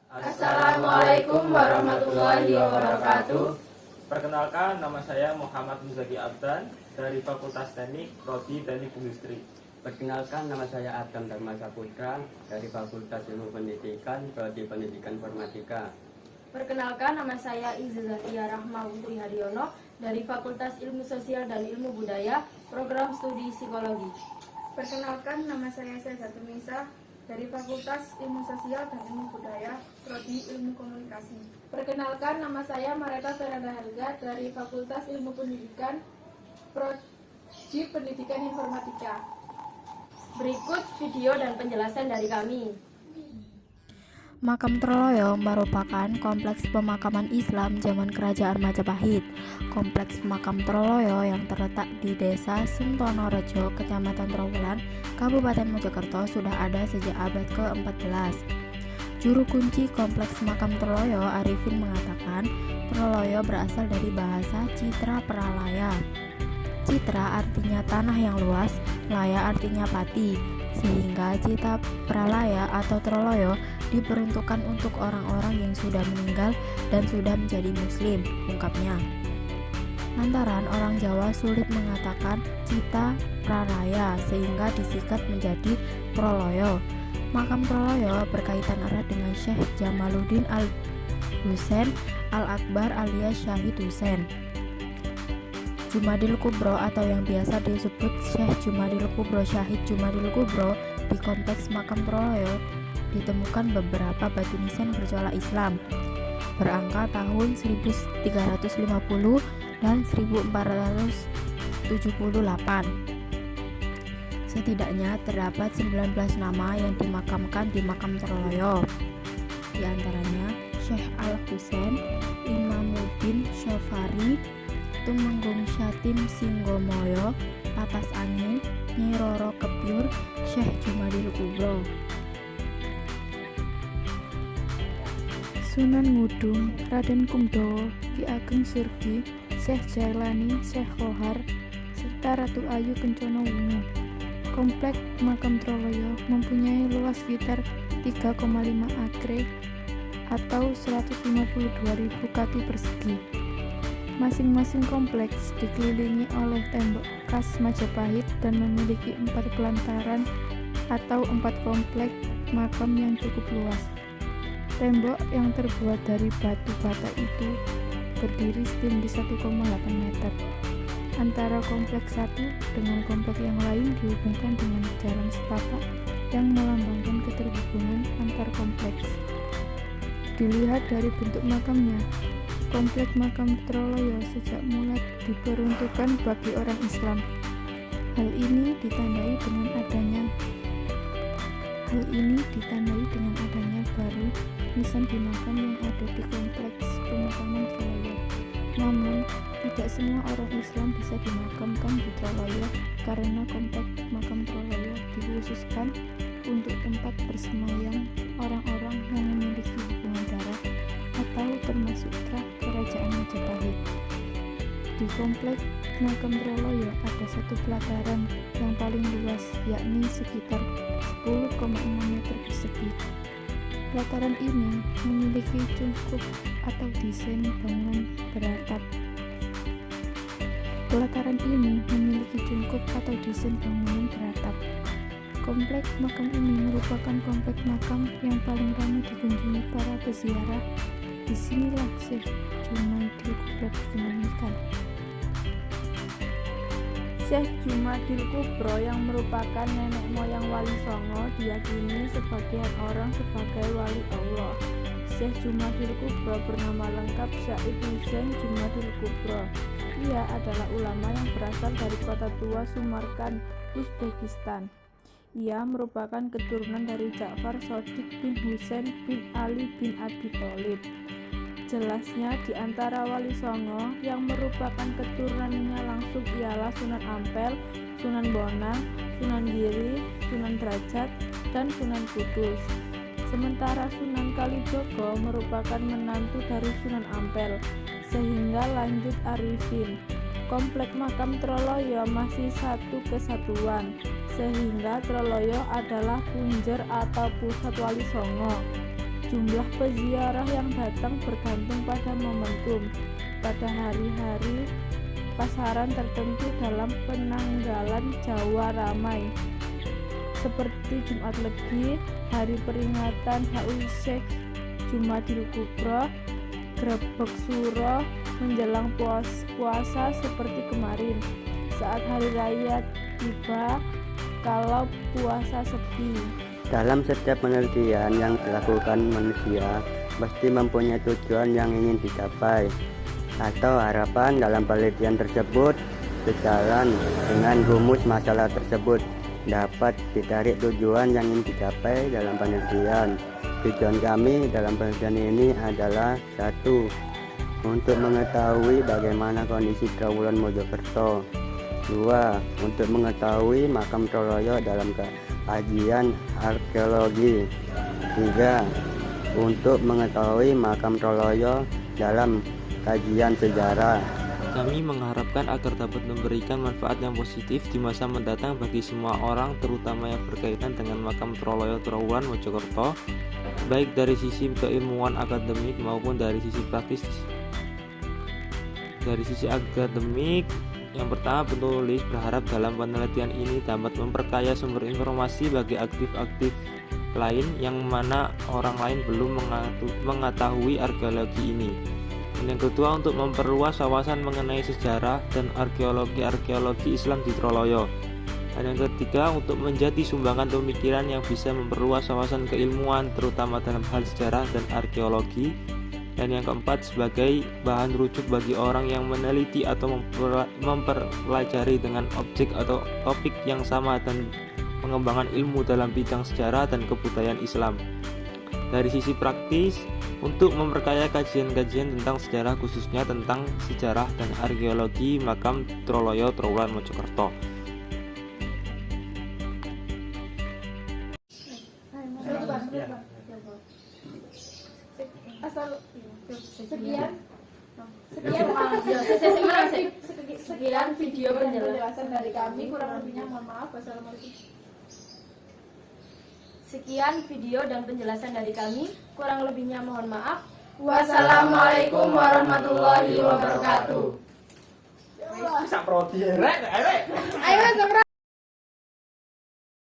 Assalamualaikum warahmatullahi wabarakatuh. Perkenalkan, nama saya Muhammad Muzaki Abdan dari Fakultas Teknik, Prodi Teknik Industri. Perkenalkan, nama saya Adam Dharma Saputra dari Fakultas Ilmu Pendidikan, Prodi Pendidikan Informatika. Perkenalkan, nama saya Izzatia Rahma Putri Haryono dari Fakultas Ilmu Sosial dan Ilmu Budaya, Program Studi Psikologi. Perkenalkan, nama saya Syazatul Nisa dari Fakultas Ilmu Sosial dan Ilmu Budaya, Prodi Ilmu Komunikasi. Perkenalkan, nama saya Mareta Fernanda Helga dari Fakultas Ilmu Pendidikan, Prodi Pendidikan Informatika. Berikut video dan penjelasan dari kami. Makam Troloyo merupakan kompleks pemakaman Islam zaman Kerajaan Majapahit. Kompleks makam Troloyo yang terletak di Desa Suntonorejo, Kecamatan Trowulan, Kabupaten Mojokerto sudah ada sejak abad ke-14. Juru kunci kompleks makam Troloyo, Arifin, mengatakan Troloyo berasal dari bahasa Citra Pralaya. Citra artinya tanah yang luas, laya artinya pati, sehingga Citra Pralaya atau Troloyo diperuntukkan untuk orang-orang yang sudah meninggal dan sudah menjadi muslim, ungkapnya. Lantaran orang Jawa sulit mengatakan Citra Pralaya sehingga disingkat menjadi Troloyo. Makam Troloyo berkaitan erat dengan Syekh Jamaluddin Al-Husain Al-Akbar alias Syahid Husain Jumadil Kubro atau yang biasa disebut Syekh Jumadil Kubro. Syahid Jumadil Kubro. Di kompleks makam Troloyo ditemukan beberapa batu nisan bercorak Islam berangka tahun 1350 dan 1478. Setidaknya terdapat 19 nama yang dimakamkan di makam Troloyo. Di antaranya Syekh Al-Husain, Imamuddin Syofari, Tumenggung Syatim Singgomoyo, Patas Angin, Nyai Roro Kebyur, Syekh Jumadil Kubro. Sunan Ngudung, Raden Kumdowo, Ki Ageng Surgi, Syekh Jailani, Syekh Kohar, serta Ratu Ayu Kencono Wungu. Kompleks makam Troloyo mempunyai luas sekitar 3,5 akre atau 152.000 kaki persegi. Masing-masing kompleks dikelilingi oleh tembok khas Majapahit dan memiliki 4 pelantaran atau 4 kompleks makam yang cukup luas. Tembok yang terbuat dari batu bata itu berdiri setinggi 1,8 meter. Antara kompleks satu dengan kompleks yang lain dihubungkan dengan jalan setapak yang melambangkan keterhubungan antar kompleks. Dilihat dari bentuk makamnya, kompleks makam Troloyo sejak mulai diperuntukkan bagi orang Islam. Hal ini ditandai dengan adanya baru nisan di makam yang ada di kompleks pemakaman Troloyo. Namun, tidak semua orang Islam bisa dimakamkan di Troloyo karena kompleks makam Troloyo dikhususkan untuk tempat bersemayam orang-orang yang memiliki hubungan darah atau termasuk Kerajaan Majapahit. Di kompleks makam Troloyo ada satu pelataran yang paling luas, yakni sekitar 10,6 meter persegi. Pelataran ini memiliki cungkup atau desain bangunan beratap. Kompleks makam ini merupakan kompleks makam yang paling ramai dikunjungi para peziarah. Disinilah Syekh Jumadil Kubro dikenalkan. Syekh Jumadil Kubro yang merupakan nenek moyang Wali Songo diyakini sebagian orang sebagai wali Allah. Syekh Jumadil Kubro bernama lengkap Syahid Husain Jumadil Kubro. Ia adalah ulama yang berasal dari kota tua Samarkand, Uzbekistan. Ia merupakan keturunan dari Ja'far Shodiq bin Husain bin Ali bin Abi Thalib. Jelasnya di antara Wali Songo yang merupakan keturunannya langsung ialah Sunan Ampel, Sunan Bonang, Sunan Giri, Sunan Derajat, dan Sunan Kudus. Sementara Sunan Kalijogo merupakan menantu dari Sunan Ampel, sehingga lanjut Arifin. Kompleks makam Troloyo masih satu kesatuan, sehingga Troloyo adalah punjer atau pusat Wali Songo. Jumlah peziarah yang datang bergantung pada momentum. Pada hari-hari pasaran tertentu dalam penanggalan Jawa ramai, seperti Jumat Legi, hari peringatan Haul Syekh, Jumadil Kubro, Grebeg Suro, menjelang puasa seperti kemarin, saat hari raya tiba, kalau puasa sepi. Dalam setiap penelitian yang dilakukan manusia, pasti mempunyai tujuan yang ingin dicapai, atau harapan dalam penelitian tersebut. Sejalan dengan rumus masalah tersebut, dapat ditarik tujuan yang ingin dicapai dalam penelitian. Tujuan kami dalam penelitian ini adalah: 1. Untuk mengetahui bagaimana kondisi Trawulan Mojokerto. 2. Untuk mengetahui makam Troloyo dalam kajian arkeologi. 3. Untuk mengetahui makam Troloyo dalam kajian sejarah. Kami mengharapkan agar dapat memberikan manfaat yang positif di masa mendatang bagi semua orang, terutama yang berkaitan dengan makam Troloyo Trawulan Mojokerto, baik dari sisi keilmuan akademik maupun dari sisi praktis. Dari sisi akademik, yang pertama, penulis berharap dalam penelitian ini dapat memperkaya sumber informasi bagi aktif-aktif lain yang mana orang lain belum mengetahui arkeologi ini. Dan yang kedua, untuk memperluas wawasan mengenai sejarah dan arkeologi Islam di Troloyo. Dan yang ketiga, untuk menjadi sumbangan pemikiran yang bisa memperluas wawasan keilmuan terutama dalam hal sejarah dan arkeologi. Dan yang keempat, sebagai bahan rujuk bagi orang yang meneliti atau mempelajari dengan objek atau topik yang sama dan pengembangan ilmu dalam bidang sejarah dan kebudayaan Islam. Dari sisi praktis, untuk memperkaya kajian-kajian tentang sejarah, khususnya tentang sejarah dan arkeologi makam Troloyo Trawulan Mojokerto. Sekian video penjelasan dari kami, kurang lebihnya mohon maaf. Wassalamualaikum. Sekian video dan penjelasan dari kami, kurang lebihnya mohon maaf. Wassalamualaikum warahmatullahi wabarakatuh. Bisa prodi rek. Ayo